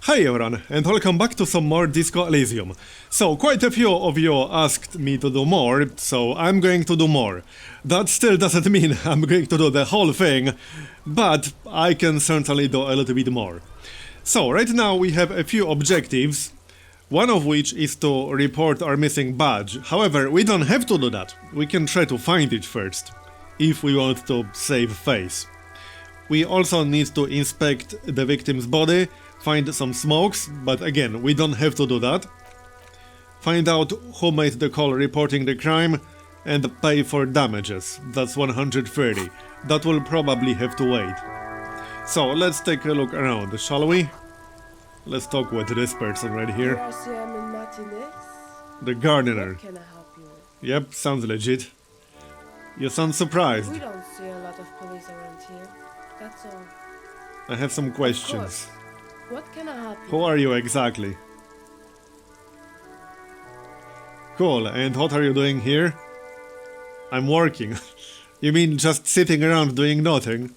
Hi everyone, and welcome back to some more Disco Elysium. So, quite a few of you asked me to do more, so I'm going to do more. That still doesn't mean I'm going to do the whole thing, but I can certainly do a little bit more. So, right now we have a few objectives, one of which is to report our missing badge. However, we don't have to do that. We can try to find it first, if we want to save face. We also need to inspect the victim's body, find some smokes, but again, we don't have to do that. Find out who made the call reporting the crime, and pay for damages. That's 130. That will probably have to wait. So, let's take a look around, shall we? Let's talk with this person right here. The gardener. What can I help you with? Yep, sounds legit. You sound surprised. We don't see a lot of police around here. That's all. I have some questions. What can I help you Who are you exactly? Cool, and what are you doing here? I'm working. You mean just sitting around doing nothing?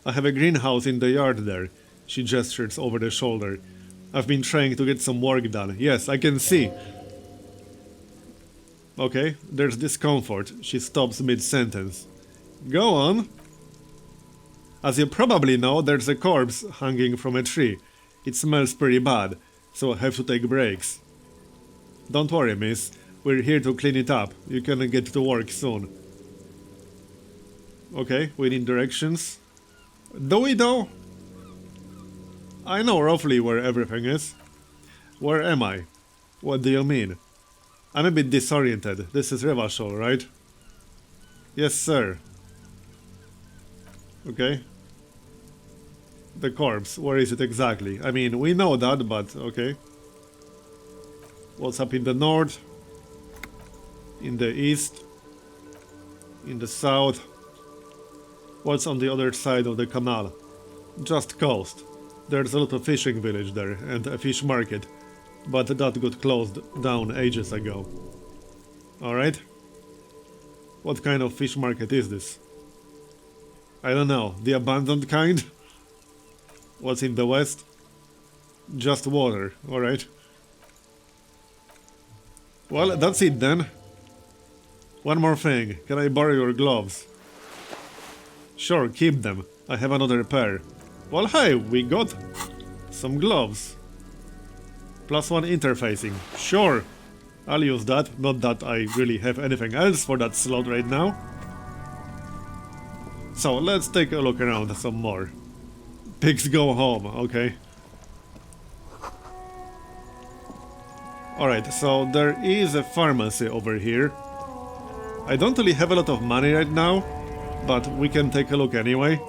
I have a greenhouse in the yard there. She gestures over the shoulder. I've been trying to get some work done. Yes, I can see. Okay, there's discomfort. She stops mid-sentence. Go on. As you probably know, there's a corpse hanging from a tree. It smells pretty bad, so I have to take breaks. Don't worry, miss. We're here to clean it up. You can get to work soon. Okay, we need directions. Do we though? I know roughly where everything is. Where am I? What do you mean? I'm a bit disoriented. This is Revachol, right? Yes, sir. Okay. The corpse, where is it exactly? I mean, we know that, but okay. What's up in the north? In the east? In the south? What's on the other side of the canal? Just coast. There's a little fishing village there, and a fish market. But that got closed down ages ago. Alright? What kind of fish market is this? I don't know, the abandoned kind? What's in the west? Just water, alright. Well, that's it then. One more thing, can I borrow your gloves? Sure, keep them. I have another pair. Well, hey, we got some gloves. +1 interfacing. Sure, I'll use that. Not that I really have anything else for that slot right now. So, let's take a look around some more. Pigs go home, okay. Alright, so there is a pharmacy over here. I don't really have a lot of money right now, but we can take a look anyway.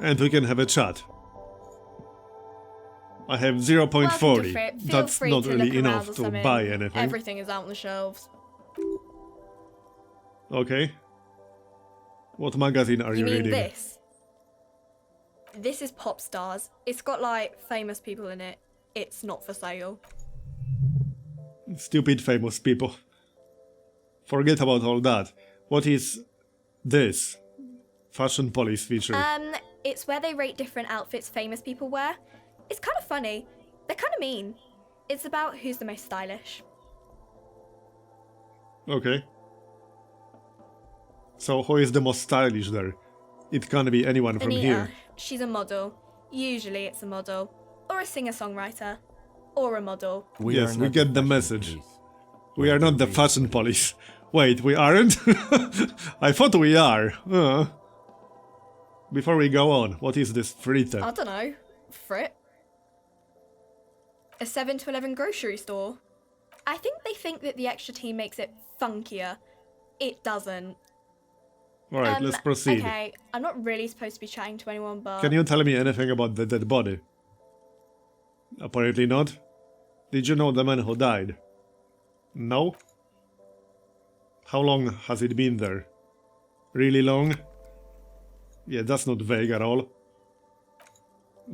And we can have a chat. I have 0.40. That's not really enough to buy anything. Everything is out on the shelves. Okay. What magazine are you reading? You mean this? This is Pop Stars. It's got like famous people in it. It's not for sale. Stupid famous people. Forget about all that. What is this? Fashion police feature. It's where they rate different outfits famous people wear. It's kind of funny. They're kind of mean. It's about who's the most stylish. Okay. So who is the most stylish there? It can't be anyone from Anita, here. She's a model. Usually it's a model. Or a singer-songwriter. Or a model. Yes, we get the message. We are not the fashion police. Wait, we aren't? I thought we are. Before we go on, what is this frite? I don't know. Frit? A 7 to 11 grocery store. I think they think that the extra team makes it funkier. It doesn't. Alright, let's proceed. Okay, I'm not really supposed to be chatting to anyone, but... Can you tell me anything about the dead body? Apparently not. Did you know the man who died? No? How long has it been there? Really long? Yeah, that's not vague at all.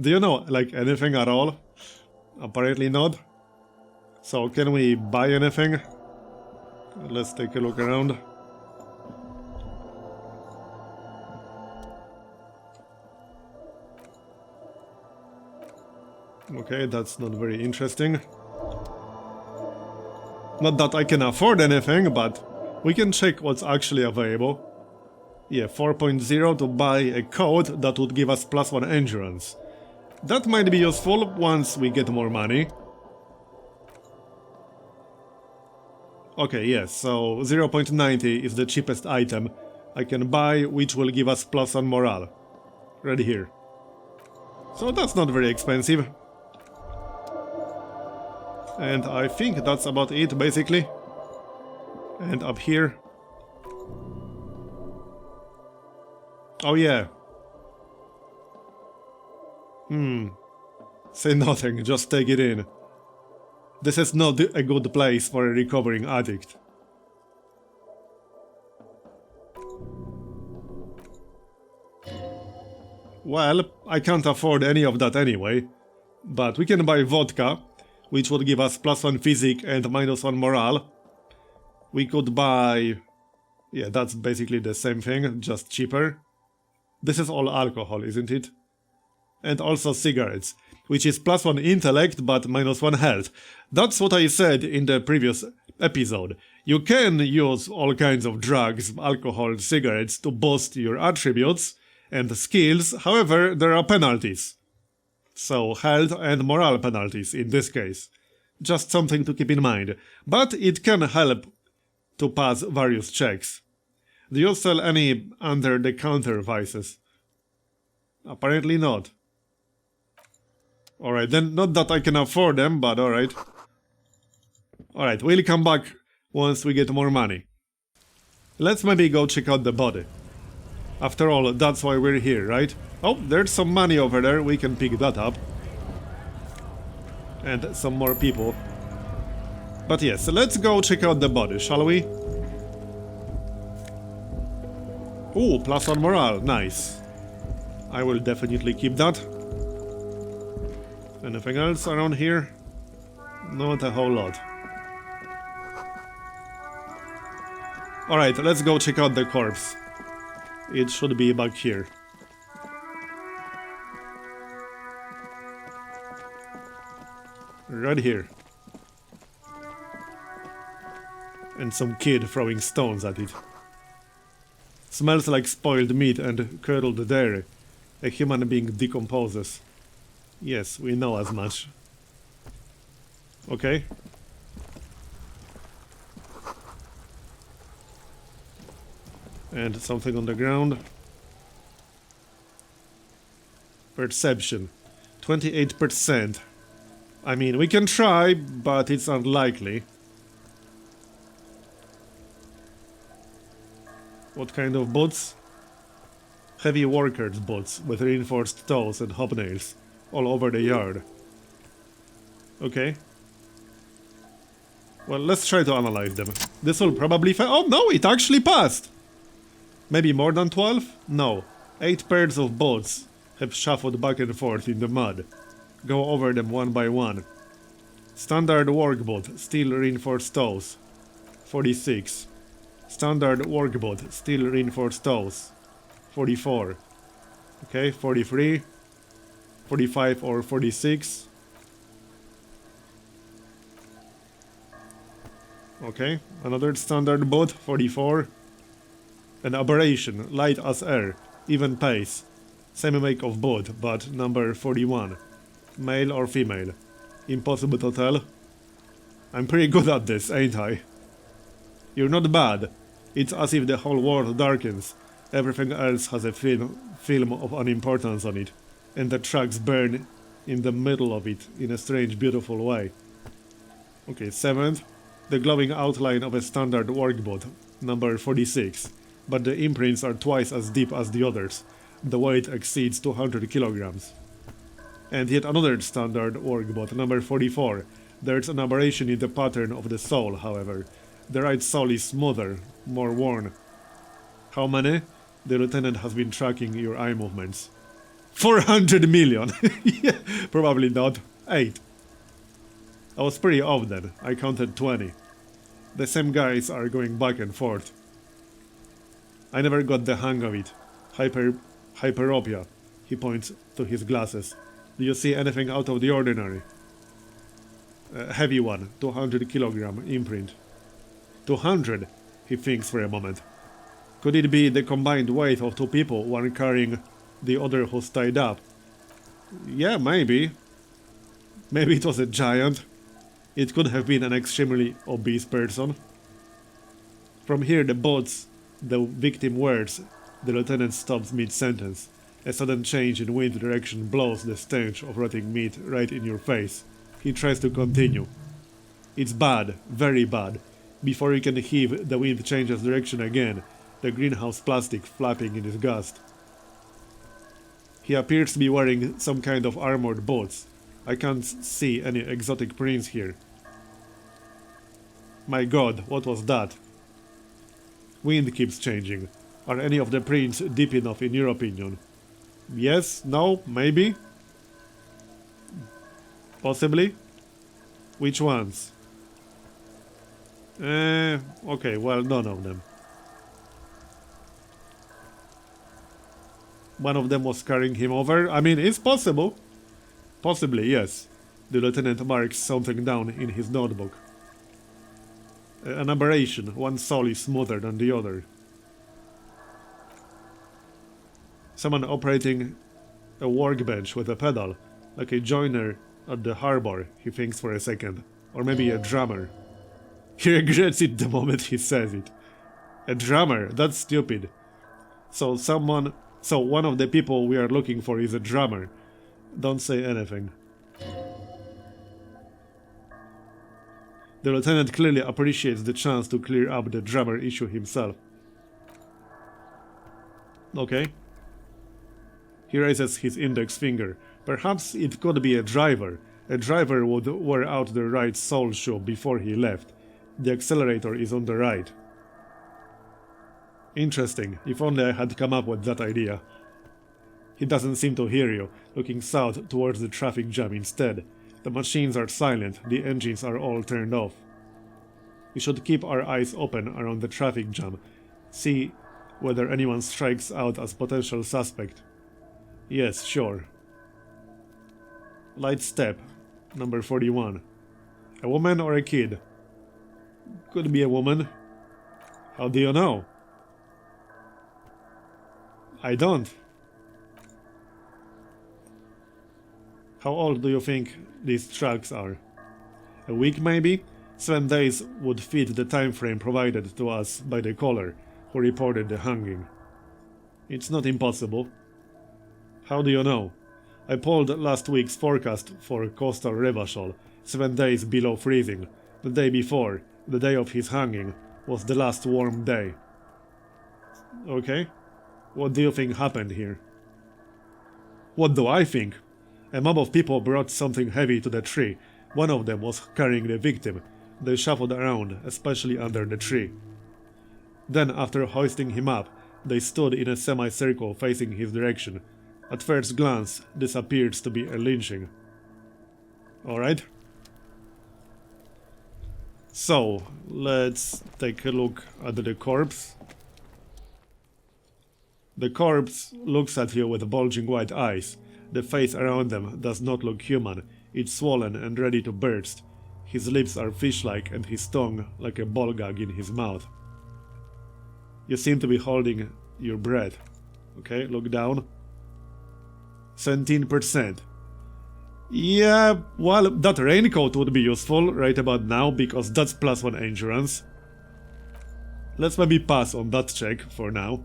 Do you know, like, anything at all? Apparently not. So, can we buy anything? Let's take a look around. Okay, that's not very interesting. Not that I can afford anything, but we can check what's actually available. Yeah, 4.0 to buy a code that would give us +1 endurance. That might be useful once we get more money. Okay, yes, so 0.90 is the cheapest item I can buy, which will give us +1 morale. Right here. So that's not very expensive. And I think that's about it, basically. And up here. Oh yeah. Say nothing, just take it in. This is not a good place for a recovering addict. Well, I can't afford any of that anyway. But we can buy vodka, which would give us +1 physique and -1 morale. We could buy... yeah, that's basically the same thing, just cheaper. This is all alcohol, isn't it? And also cigarettes, which is +1 intellect but -1 health. That's what I said in the previous episode. You can use all kinds of drugs, alcohol, cigarettes to boost your attributes and skills, however, there are penalties. So, health and morale penalties in this case. Just something to keep in mind. But it can help to pass various checks. Do you sell any under-the-counter vices? Apparently not. Alright, then not that I can afford them, but alright. Alright, we'll come back once we get more money. Let's maybe go check out the body. After all, that's why we're here, right? Oh, there's some money over there, we can pick that up. And some more people. But yes, let's go check out the body, shall we? Ooh, +1 morale, nice. I will definitely keep that. Anything else around here? Not a whole lot. Alright, let's go check out the corpse. It should be back here. Right here. And some kid throwing stones at it. Smells like spoiled meat and curdled dairy. A human being decomposes. Yes, we know as much. Okay. And something on the ground. Perception. 28%. I mean, we can try, but it's unlikely. What kind of boots? Heavy workers' boots with reinforced toes and hobnails all over the yard. Okay. Well, let's try to analyze them. This will probably oh no, it actually passed! Maybe more than 12? No. 8 pairs of boots have shuffled back and forth in the mud. Go over them one by one. Standard work boot, steel reinforced toes. 46. Standard work boot, steel reinforced toes. 44. Okay, 43. 45 or 46. Okay, another standard boot, 44. An aberration, light as air, even pace. Same make of boot, but number 41. Male or female? Impossible to tell. I'm pretty good at this, ain't I? You're not bad. It's as if the whole world darkens. Everything else has a film of unimportance on it. And the tracks burn in the middle of it in a strange, beautiful way. Okay, 7th. The glowing outline of a standard workboat, number 46. But the imprints are twice as deep as the others. The weight exceeds 200 kilograms. And yet another standard workboat, number 44. There's an aberration in the pattern of the sole, however. The right sole is smoother, more worn. How many? The lieutenant has been tracking your eye movements. 400 million! Yeah, probably not. 8. I was pretty off then. I counted 20. The same guys are going back and forth. I never got the hang of it. Hyperopia. He points to his glasses. Do you see anything out of the ordinary? A heavy one, 200 kilogram imprint. 200, he thinks for a moment. Could it be the combined weight of two people, one carrying the other who's tied up? Yeah, maybe. Maybe it was a giant. It could have been an extremely obese person. From here, the victim words, the lieutenant stops mid-sentence. A sudden change in wind direction blows the stench of rotting meat right in your face. He tries to continue. It's bad, very bad. Before he can heave, the wind changes direction again, the greenhouse plastic flapping in his gust. He appears to be wearing some kind of armored boots. I can't see any exotic prints here. My god, what was that? Wind keeps changing. Are any of the prints deep enough in your opinion? Yes? No? Maybe? Possibly? Which ones? Okay, well, none of them. One of them was carrying him over. I mean, it's possible. Possibly, yes. The lieutenant marks something down in his notebook. An aberration. One soul is smoother than the other. Someone operating a workbench with a pedal, like a joiner at the harbor, he thinks for a second. Or maybe a drummer. He regrets it the moment he says it. A drummer, that's stupid. So one of the people we are looking for is a drummer. Don't say anything. The lieutenant clearly appreciates the chance to clear up the drummer issue himself. Okay. He raises his index finger. Perhaps it could be a driver. A driver would wear out the right sole shoe before he left. The accelerator is on the right. Interesting. If only I had come up with that idea. He doesn't seem to hear you, looking south towards the traffic jam instead. The machines are silent, the engines are all turned off. We should keep our eyes open around the traffic jam, see whether anyone strikes out as potential suspect. Yes, sure. Light step, number 41. A woman or a kid? Could be a woman. How do you know? I don't. How old do you think these trucks are? A week maybe? 7 days would fit the time frame provided to us by the caller who reported the hanging. It's not impossible. How do you know? I pulled last week's forecast for coastal Revachol, 7 days below freezing. The day before, the day of his hanging, was the last warm day. Okay. What do you think happened here? What do I think? A mob of people brought something heavy to the tree. One of them was carrying the victim. They shuffled around, especially under the tree. Then, after hoisting him up, they stood in a semicircle facing his direction. At first glance, this appears to be a lynching. Alright. So, let's take a look at the corpse. The corpse looks at you with bulging white eyes. The face around them does not look human. It's swollen and ready to burst. His lips are fish-like and his tongue like a ball gag in his mouth. You seem to be holding your breath. Okay, look down. 17%. Yeah, well, that raincoat would be useful right about now because that's +1 endurance. Let's maybe pass on that check for now,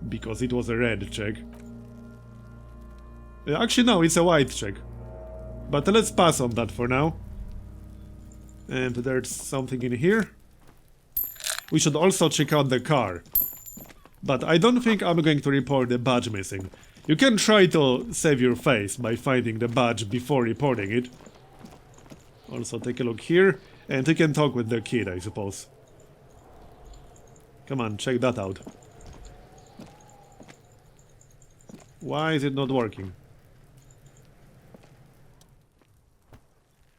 because it was a red check. Actually, no, it's a white check. But let's pass on that for now. And there's something in here. We should also check out the car. But I don't think I'm going to report the badge missing. You can try to save your face by finding the badge before reporting it. Also take a look here. And you can talk with the kid, I suppose. Come on, check that out. Why is it not working?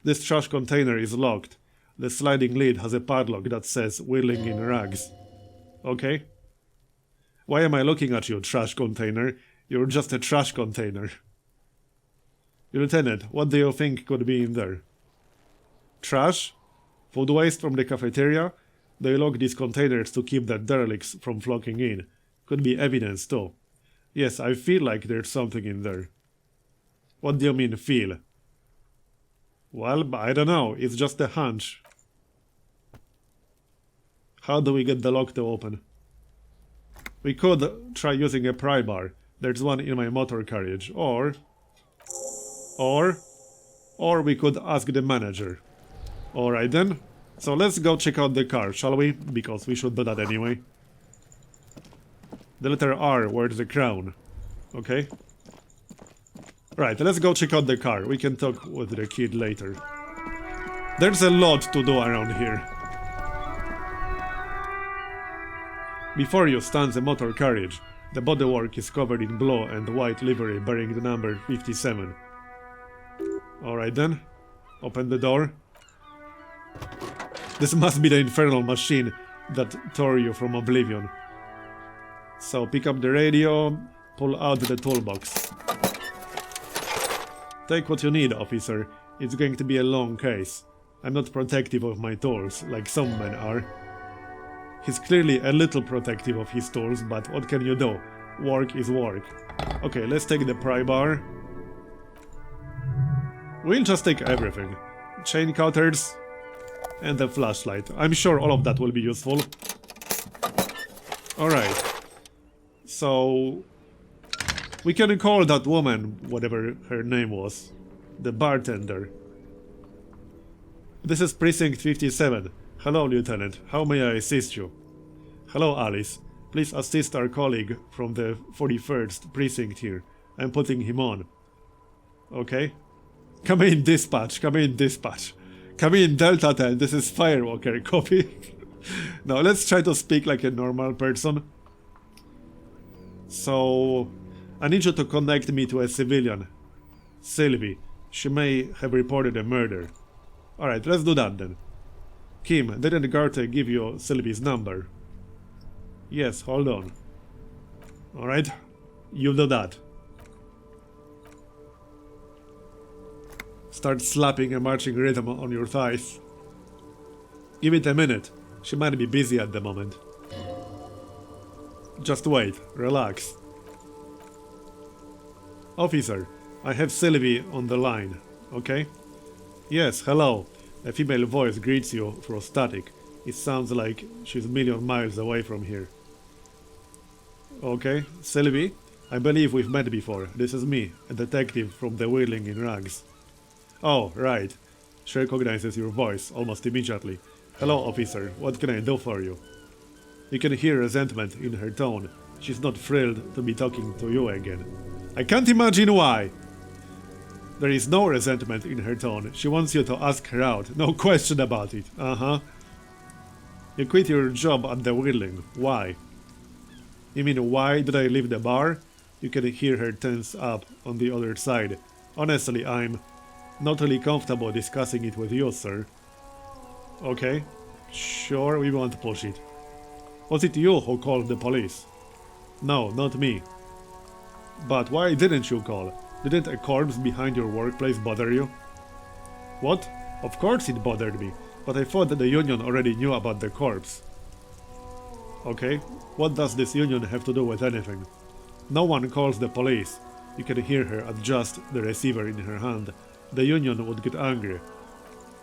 This trash container is locked. The sliding lid has a padlock that says "Whirling in Rags." Okay. Why am I looking at you, trash container? You're just a trash container. Lieutenant, what do you think could be in there? Trash? Food waste from the cafeteria? They lock these containers to keep the derelicts from flocking in. Could be evidence too. Yes, I feel like there's something in there. What do you mean, feel? Well, I don't know. It's just a hunch. How do we get the lock to open? We could try using a pry bar. There's one in my motor carriage. Or we could ask the manager. Alright then. So let's go check out the car, shall we? Because we should do that anyway. The letter R, where's the crown? Okay. Right, let's go check out the car. We can talk with the kid later. There's a lot to do around here. Before you stands a motor carriage. The bodywork is covered in blue and white livery bearing the number 57. Alright then. Open the door. This must be the infernal machine that tore you from oblivion. So pick up the radio, pull out the toolbox. Take what you need, officer. It's going to be a long case. I'm not protective of my tools, like some men are. He's clearly a little protective of his tools, but what can you do? Work is work. Okay, let's take the pry bar. We'll just take everything. Chain cutters and a flashlight. I'm sure all of that will be useful. Alright. So we can call that woman, whatever her name was, the bartender. This is Precinct 57. Hello, Lieutenant. How may I assist you? Hello, Alice. Please assist our colleague from the 41st Precinct here. I'm putting him on. Okay. Come in, dispatch. Come in, dispatch. Come in, Delta 10. This is Firewalker. Copy. Now, let's try to speak like a normal person. So, I need you to connect me to a civilian. Sylvie. She may have reported a murder. Alright, let's do that then. Kim, didn't Garte give you Sylvie's number? Yes, hold on. Alright, you do that. Start slapping a marching rhythm on your thighs. Give it a minute. She might be busy at the moment. Just wait, relax. Officer, I have Sylvie on the line, okay? Yes, hello. A female voice greets you through static. It sounds like she's a million miles away from here. Okay, Sylvie, I believe we've met before. This is me, a detective from the Whirling in Rags. Oh, right. She recognizes your voice almost immediately. Hello, officer. What can I do for you? You can hear resentment in her tone. She's not thrilled to be talking to you again. I can't imagine why. There is no resentment in her tone. She wants you to ask her out. No question about it. Uh-huh. You quit your job at the Whirling. Why? You mean, why did I leave the bar? You can hear her tense up on the other side. Honestly, I'm not really comfortable discussing it with you, sir. Okay. Sure, we won't push it. Was it you who called the police? No, not me. But why didn't you call? Didn't a corpse behind your workplace bother you? What? Of course it bothered me, but I thought that the union already knew about the corpse. Okay, what does this union have to do with anything? No one calls the police. You can hear her adjust the receiver in her hand. The union would get angry.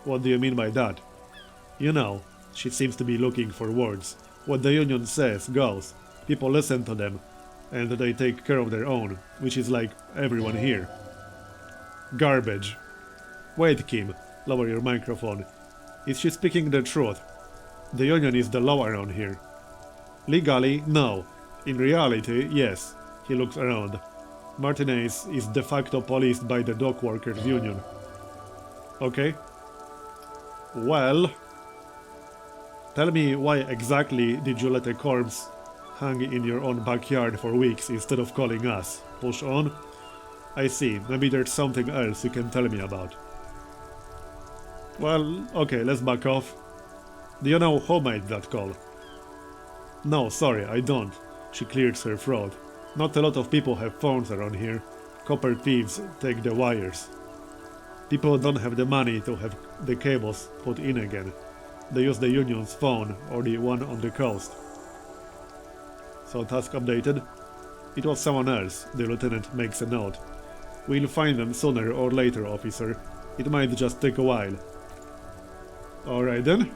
What do you mean by that? You know, she seems to be looking for words. What the union says goes. People listen to them, and they take care of their own, which is like everyone here. Garbage. Wait, Kim, lower your microphone. Is she speaking the truth? The union is the law around here. Legally, no. In reality, yes. He looks around. Martinez is de facto policed by the dock workers union. Okay. Well, tell me, why exactly did you let a corpse hang in your own backyard for weeks instead of calling us? Push on? I see, maybe there's something else you can tell me about. Well, okay, let's back off. Do you know who made that call? No, sorry, I don't. She clears her throat. Not a lot of people have phones around here. Copper thieves take the wires. People don't have the money to have the cables put in again. They use the Union's phone or the one on the coast. So task updated. It was someone else, the lieutenant makes a note. We'll find them sooner or later, officer. It might just take a while. Alright then.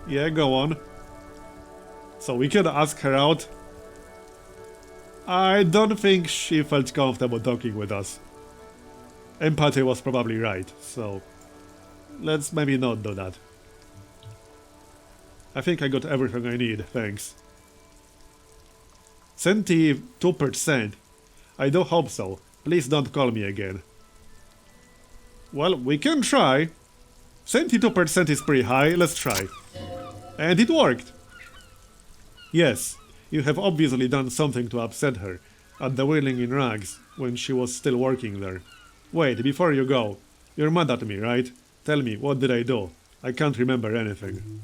Yeah, go on. So we can ask her out. I don't think she felt comfortable talking with us. Empathy was probably right, so let's maybe not do that. I think I got everything I need, thanks. 72%. I do hope so. Please don't call me again. Well, we can try. 72% is pretty high, let's try. And it worked. Yes, you have obviously done something to upset her at the Wheeling in Rags when she was still working there. Wait, before you go, you're mad at me, right? Tell me, what did I do? I can't remember anything.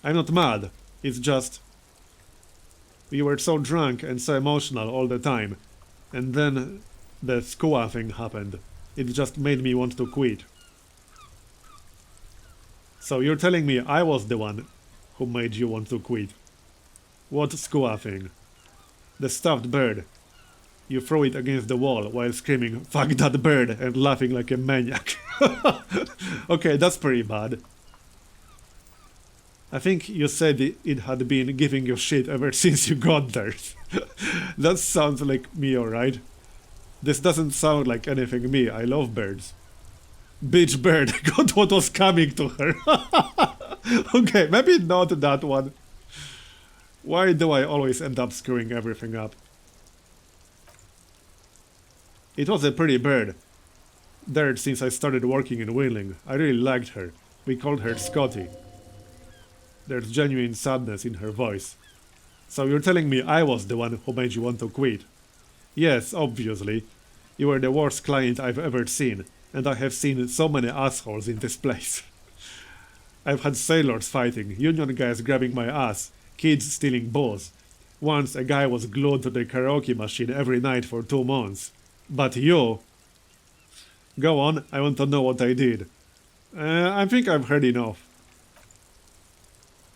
I'm not mad, it's just... You were so drunk and so emotional all the time, and then the Skua thing happened. It just made me want to quit. So you're telling me I was the one who made you want to quit? What Skua thing? The stuffed bird. You throw it against the wall while screaming, "Fuck that bird," and laughing like a maniac. Okay, that's pretty bad. I think you said it had been giving you shit ever since you got there. That sounds like me, alright? This doesn't sound like anything me. I love birds. Bitch bird got what was coming to her. Okay, maybe not that one. Why do I always end up screwing everything up? It was a pretty bird. There since I started working in Wheeling. I really liked her. We called her Scotty. There's genuine sadness in her voice. So you're telling me I was the one who made you want to quit? Yes, obviously. You were the worst client I've ever seen, and I have seen so many assholes in this place. I've had sailors fighting, union guys grabbing my ass, kids stealing booze. Once a guy was glued to the karaoke machine every night for 2 months. But you... Go on, I want to know what I did. I think I've heard enough.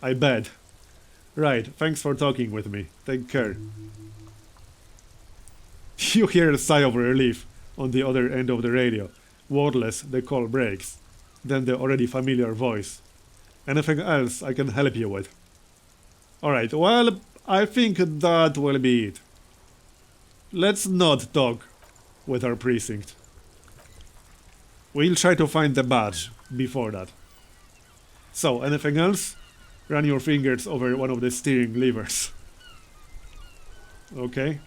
I bet. Right, thanks for talking with me. Take care. You hear a sigh of relief on the other end of the radio. Wordless, the call breaks. Then the already familiar voice. Anything else I can help you with? Alright, well, I think that will be it. Let's not talk with our precinct. We'll try to find the badge before that. So, anything else? Run your fingers over one of the steering levers. Okay.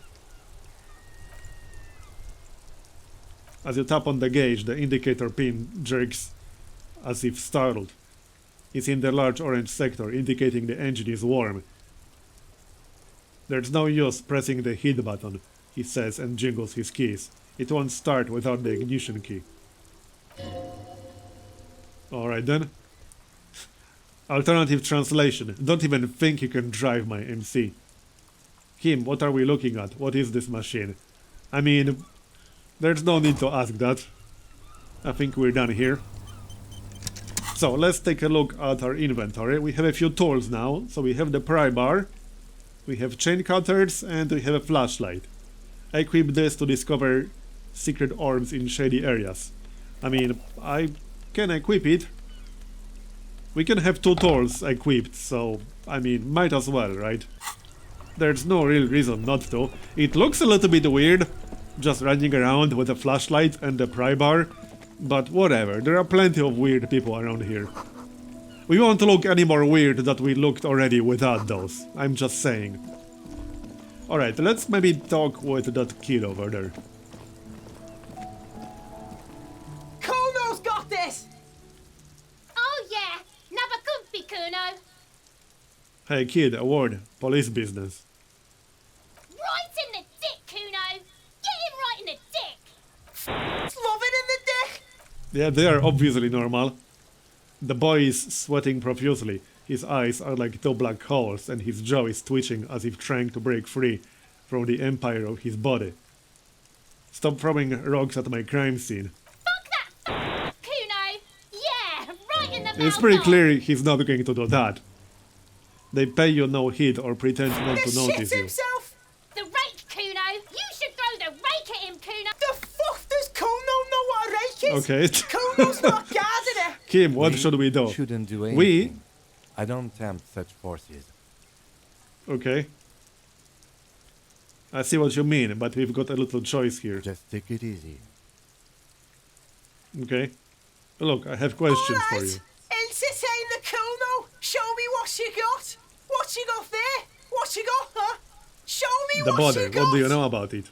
As you tap on the gauge, the indicator pin jerks as if startled. It's in the large orange sector, indicating the engine is warm. There's no use pressing the heat button, he says and jingles his keys. It won't start without the ignition key. Alright then. Alternative translation. Don't even think you can drive my MC. Kim, what are we looking at? What is this machine? I mean, there's no need to ask that. I think we're done here. So, let's take a look at our inventory. We have a few tools now. So we have the pry bar, we have chain cutters, and we have a flashlight. I equipped this to discover secret orbs in shady areas. I mean, I can equip it. We can have 2 tools equipped, so, I mean, might as well, right? There's no real reason not to. It looks a little bit weird, just running around with a flashlight and a pry bar, but whatever, there are plenty of weird people around here. We won't look any more weird than we looked already without those, I'm just saying. Alright, let's maybe talk with that kid over there. Kuno's got this! Oh yeah, never could be Kuno. Hey kid, a word. Police business. Right in the dick, Kuno. Get him right in the dick. Love it in the dick! Yeah, they are obviously normal. The boy is sweating profusely. His eyes are like 2 black holes and his jaw is twitching as if trying to break free from the empire of his body. Stop throwing rocks at my crime scene. Fuck It's pretty clear he's not going to do that. They pay you no heed or pretend not to The notice shit you. himself! The rake, Kuno! You should throw the rake at him, Kuno! The fuck does Kuno know what a rake is? Okay. Kuno's not a gardener! Kim, what should we do? Shouldn't do anything. We? I don't tempt such forces. Okay. I see what you mean, but we've got a little choice here. Just take it easy. Okay. Look, I have questions for you. Entertain the Kuno! Show me what you got! What you got there? What you got, huh? Show me The what body, you got! what do you know about it?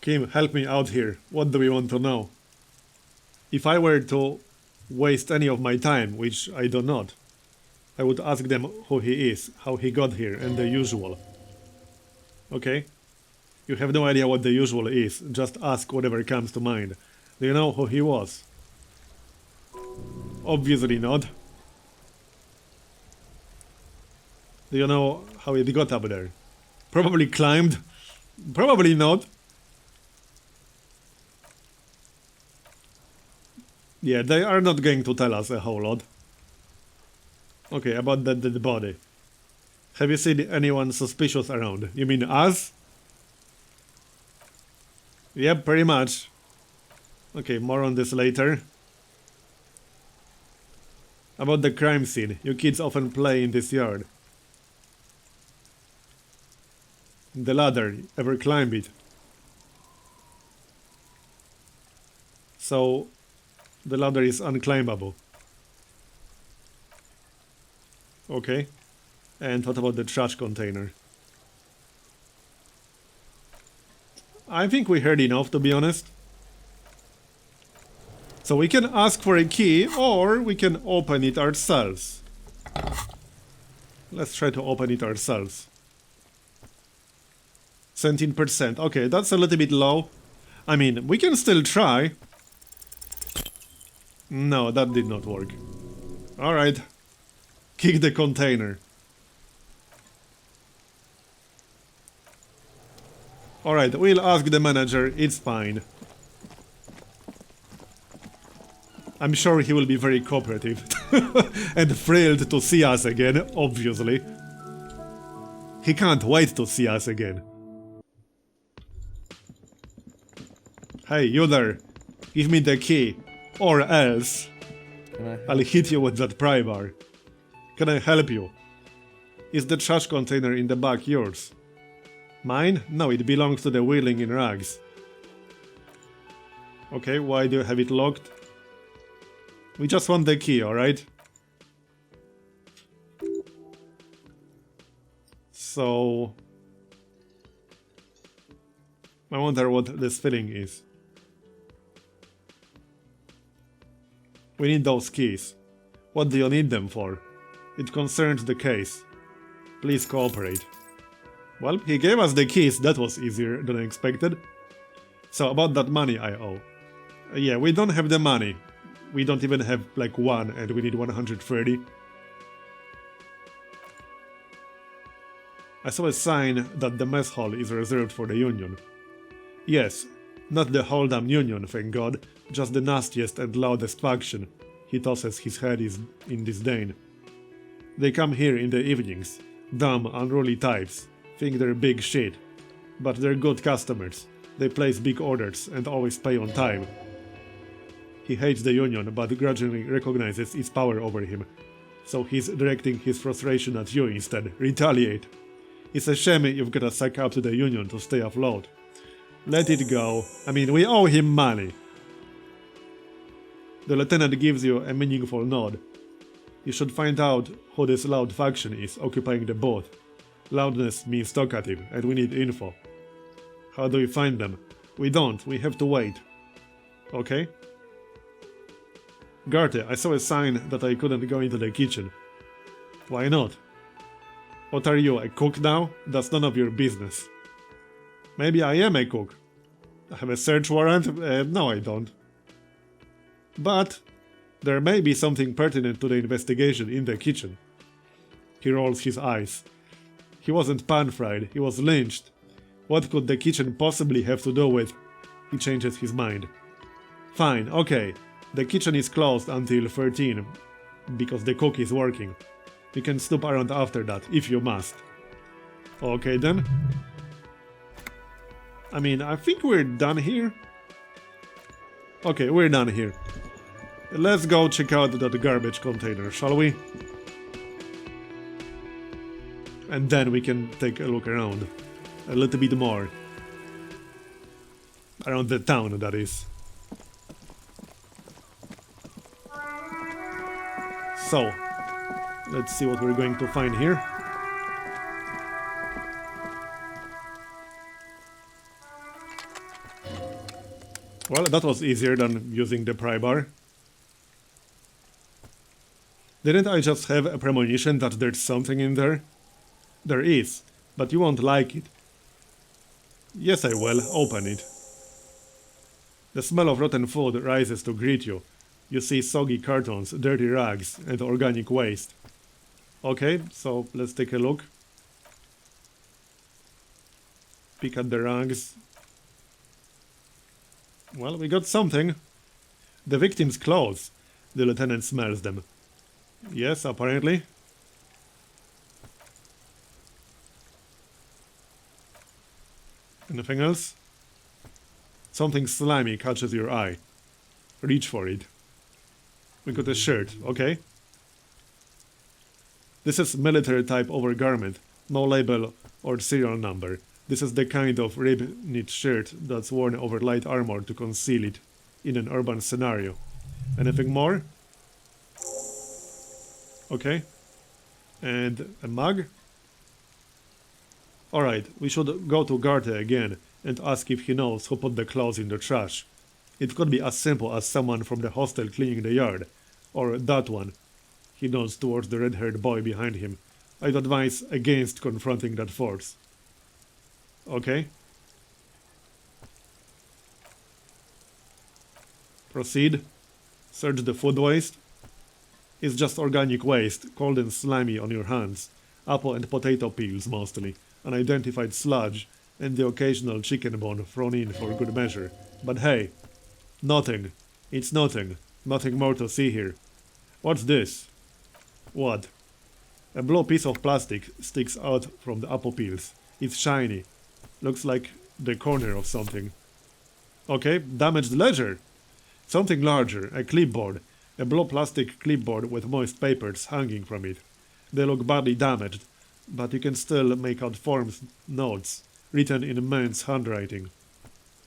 Kim, help me out here. What do we want to know? If I were to waste any of my time, which I do not, I would ask them who he is, how he got here, and the usual. Okay? You have no idea what the usual is, just ask whatever comes to mind. Do you know who he was? Obviously not. Do you know how it got up there? Probably climbed. Probably not. Yeah, they are not going to tell us a whole lot. Okay, about the dead body. Have you seen anyone suspicious around? You mean us? Yep, pretty much. Okay, more on this later. About the crime scene. You kids often play in this yard. The ladder. Ever climb it? So, the ladder is unclimbable. Okay. And what about the trash container? I think we heard enough, to be honest. So we can ask for a key, or we can open it ourselves. Let's try to open it ourselves. 17%. Okay, that's a little bit low. I mean, we can still try. No, that did not work. Alright. Kick the container. Alright, we'll ask the manager, it's fine. I'm sure he will be very cooperative. And thrilled to see us again, obviously. He can't wait to see us again. Hey, you there. Give me the key. Or else I'll hit you with that pry bar. Can I help you? Is the trash container in the back yours? Mine? No, it belongs to the wheeling in rags. Okay, why do you have it locked? We just want the key, alright? So... I wonder what this filling is. We need those keys. What do you need them for? It concerns the case. Please cooperate. Well, he gave us the keys, that was easier than I expected. So, about that money I owe. Yeah, we don't have the money. We don't even have, like, one, and we need 130. I saw a sign that the mess hall is reserved for the Union. Yes, not the whole damn Union, thank God, just the nastiest and loudest faction. He tosses his head in disdain. They come here in the evenings, dumb, unruly types, think they're big shit. But they're good customers. They place big orders and always pay on time. He hates the Union, but grudgingly recognizes its power over him. So he's directing his frustration at you instead. Retaliate. It's a shame you've gotta suck up to the Union to stay afloat. Let it go. I mean, we owe him money. The lieutenant gives you a meaningful nod. You should find out who this loud faction is occupying the boat. Loudness means talkative, and we need info. How do we find them? We don't, we have to wait. Okay? Garte, I saw a sign that I couldn't go into the kitchen. Why not? What are you, a cook now? That's none of your business. Maybe I am a cook. I have a search warrant? No, I don't. But there may be something pertinent to the investigation in the kitchen. He rolls his eyes. He wasn't pan-fried, he was lynched. What could the kitchen possibly have to do with... he changes his mind. Fine, okay. The kitchen is closed until 13, because the cook is working. You can snoop around after that, if you must. Okay then. I mean, I think we're done here. Okay, we're done here. Let's go check out that garbage container, shall we? And then we can take a look around. A little bit more. Around the town, that is. So, let's see what we're going to find here. Well, that was easier than using the pry bar. Didn't I just have a premonition that there's something in there? There is, but you won't like it. Yes, I will. Open it. The smell of rotten food rises to greet you. You see soggy cartons, dirty rags, and organic waste. Okay, so let's take a look. Pick at the rags. Well, we got something. The victim's clothes. The lieutenant smells them. Yes, apparently. Anything else? Something slimy catches your eye. Reach for it. We got a shirt, okay. This is military type overgarment. No label or serial number. This is the kind of rib knit shirt that's worn over light armor to conceal it in an urban scenario. Anything more? Okay. And a mug? Alright, we should go to Garte again and ask if he knows who put the clothes in the trash. It could be as simple as someone from the hostel cleaning the yard. Or that one. He nods towards the red-haired boy behind him. I'd advise against confronting that force. Okay. Proceed. Search the food waste. It's just organic waste, cold and slimy on your hands. Apple and potato peels mostly. Unidentified sludge, and the occasional chicken bone thrown in for good measure. But hey, nothing. It's nothing. Nothing more to see here. What's this? What? A blue piece of plastic sticks out from the apple peels. It's shiny. Looks like the corner of something. Okay, damaged ledger. Something larger, a clipboard. A blue plastic clipboard with moist papers hanging from it. They look badly damaged, but you can still make out forms, notes, written in men's handwriting.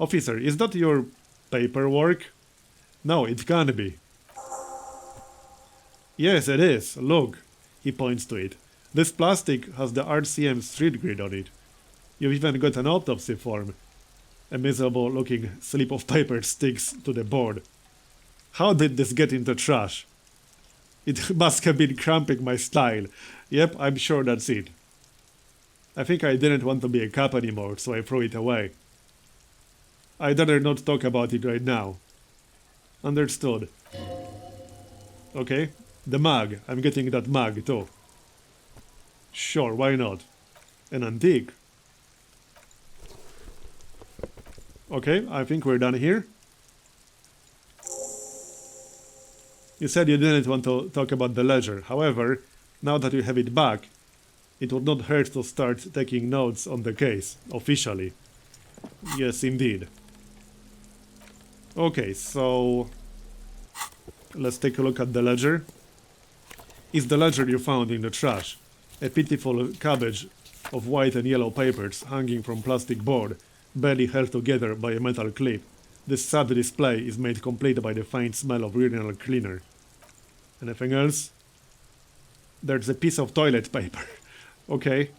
Officer, is that your paperwork? No, it can't be. Yes, it is. Look. He points to it. This plastic has the RCM street grid on it. You've even got an autopsy form. A miserable-looking slip of paper sticks to the board. How did this get into trash? It must have been cramping my style. Yep, I'm sure that's it. I think I didn't want to be a cop anymore, so I threw it away. I'd rather not talk about it right now. Understood. Okay, the mug. I'm getting that mug too. Sure, why not? An antique. Okay, I think we're done here. You said you didn't want to talk about the ledger. However, now that you have it back, it would not hurt to start taking notes on the case, officially. Yes, indeed. Okay, so let's take a look at the ledger. It's the ledger you found in the trash. A pitiful cabbage of white and yellow papers hanging from plastic board, barely held together by a metal clip. This sad display is made complete by the faint smell of urinal cleaner. Anything else? There's a piece of toilet paper. Okay.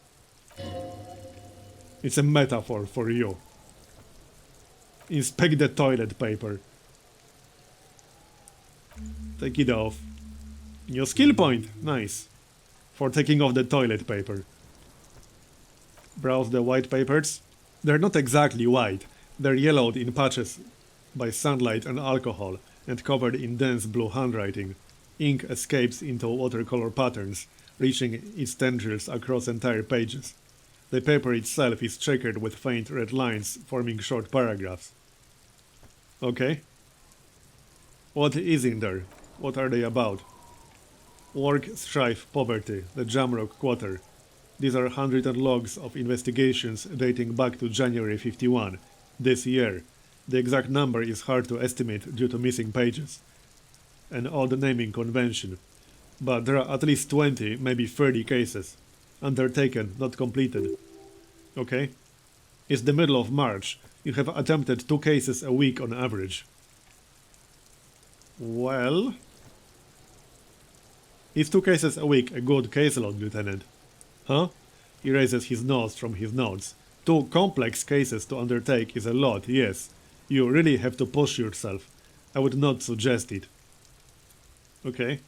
It's a metaphor for you. Inspect the toilet paper. Take it off. New skill point. Nice. For taking off the toilet paper. Browse the white papers. They're not exactly white. They're yellowed in patches by sunlight and alcohol and covered in dense blue handwriting. Ink escapes into watercolor patterns, reaching its tendrils across entire pages. The paper itself is checkered with faint red lines forming short paragraphs. Okay. What is in there? What are they about? Work, strife, poverty, the Jamrock Quarter. These are handwritten logs of investigations dating back to January 51, this year. The exact number is hard to estimate due to missing pages. An odd naming convention. But there are at least 20, maybe 30 cases. Undertaken, not completed. Okay. It's the middle of March. You have attempted 2 cases a week on average. Well... Is 2 cases a week a good caseload, Lieutenant? Huh? He raises his nose from his notes. 2 complex cases to undertake is a lot, yes. You really have to push yourself. I would not suggest it. Okay.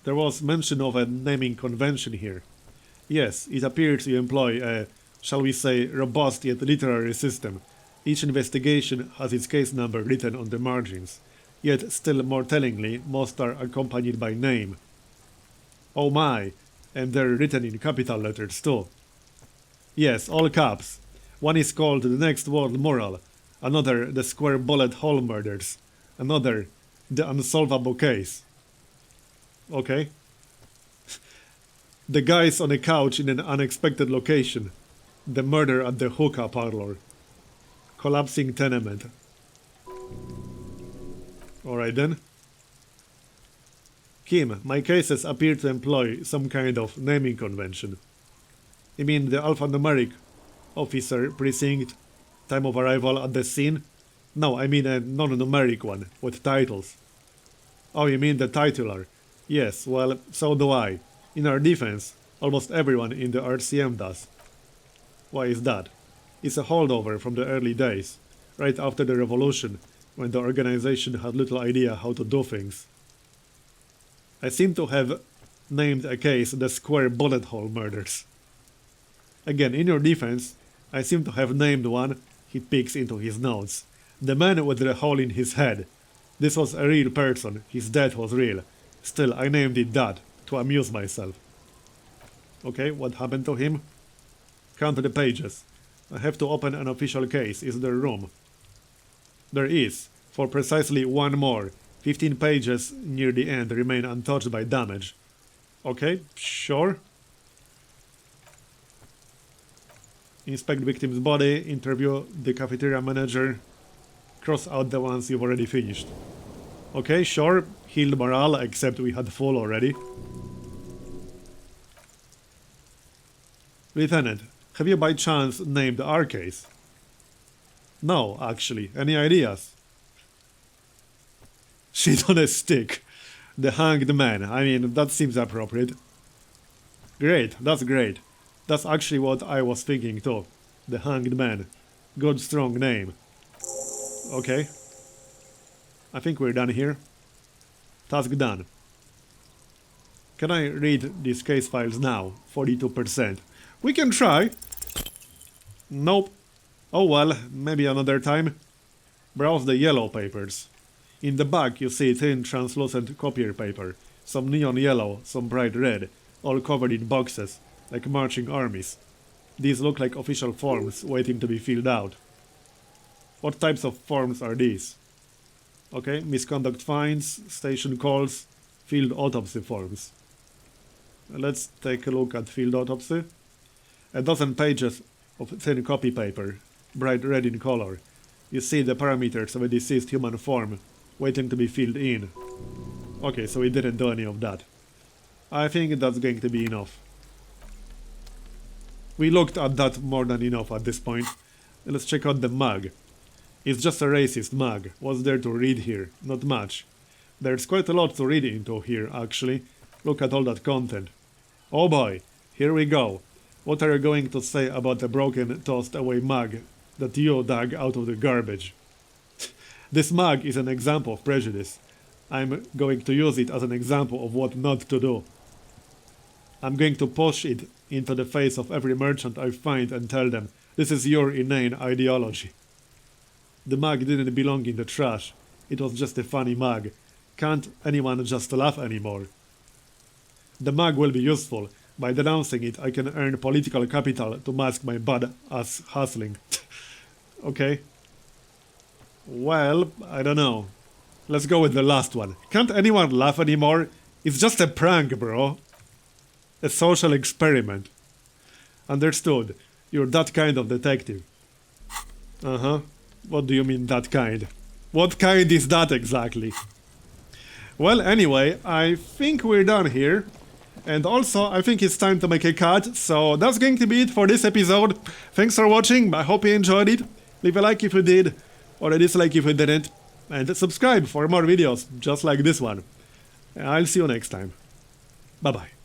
There was mention of a naming convention here. Yes, it appears you employ a, shall we say, robust yet literary system. Each investigation has its case number written on the margins. Yet, still more tellingly, most are accompanied by name. Oh my, and they're written in capital letters too. Yes, all caps. One is called The Next World Moral, another The Square Bullet Hole Murders, another The Unsolvable Case. Okay. The guys on a couch in an unexpected location. The murder at the hookah parlor. Collapsing tenement. Alright then. Kim, my cases appear to employ some kind of naming convention. You mean the alphanumeric officer, precinct, time of arrival at the scene? No, I mean a non-numeric one, with titles. Oh, you mean the titular? Yes, well, so do I. In our defense, almost everyone in the RCM does. Why is that? It's a holdover from the early days, right after the revolution, when the organization had little idea how to do things. I seem to have named a case the Square Bullet Hole Murders. Again, in your defense, I seem to have named one, he peeks into his notes. The man with the hole in his head. This was a real person, his death was real. Still, I named it that, to amuse myself. Okay, what happened to him? Count the pages. I have to open an official case. Is there room? There is, for precisely one more. 15 pages near the end remain untouched by damage. Okay, sure. Inspect victim's body, interview the cafeteria manager, cross out the ones you've already finished. Okay, sure, healed morale, except we had full already. Lieutenant, have you by chance named our case? No, actually. Any ideas? Shit on a stick. The hanged man. I mean, that seems appropriate. Great, that's great. That's actually what I was thinking too. The hanged man. Good strong name. Okay. I think we're done here. Task done. Can I read these case files now? 42%. We can try. Nope. Oh well, maybe another time. Browse the yellow papers. In the back you see thin translucent copier paper. Some neon yellow, some bright red, all covered in boxes, like marching armies. These look like official forms waiting to be filled out. What types of forms are these? Okay, misconduct fines, station calls, field autopsy forms. Let's take a look at field autopsy. A dozen pages of thin copy paper, bright red in color. You see the parameters of a deceased human form, waiting to be filled in. Okay, so we didn't do any of that. I think that's going to be enough. We looked at that more than enough at this point. Let's check out the mug. It's just a racist mug. What's there to read here? Not much. There's quite a lot to read into here, actually. Look at all that content. Oh boy, here we go. What are you going to say about the broken, tossed away mug that you dug out of the garbage? This mug is an example of prejudice. I'm going to use it as an example of what not to do. I'm going to push it into the face of every merchant I find and tell them, this is your inane ideology. The mug didn't belong in the trash. It was just a funny mug. Can't anyone just laugh anymore? The mug will be useful. By denouncing it, I can earn political capital to mask my bad ass hustling. Okay. Well, I don't know. Let's go with the last one. Can't anyone laugh anymore? It's just a prank, bro. A social experiment. Understood. You're that kind of detective. Uh-huh. What do you mean, that kind? What kind is that exactly? Well, anyway, I think we're done here. And also, I think it's time to make a cut. So that's going to be it for this episode. Thanks for watching. I hope you enjoyed it. Leave a like if you did, or a dislike if you didn't. And subscribe for more videos just like this one. I'll see you next time. Bye-bye.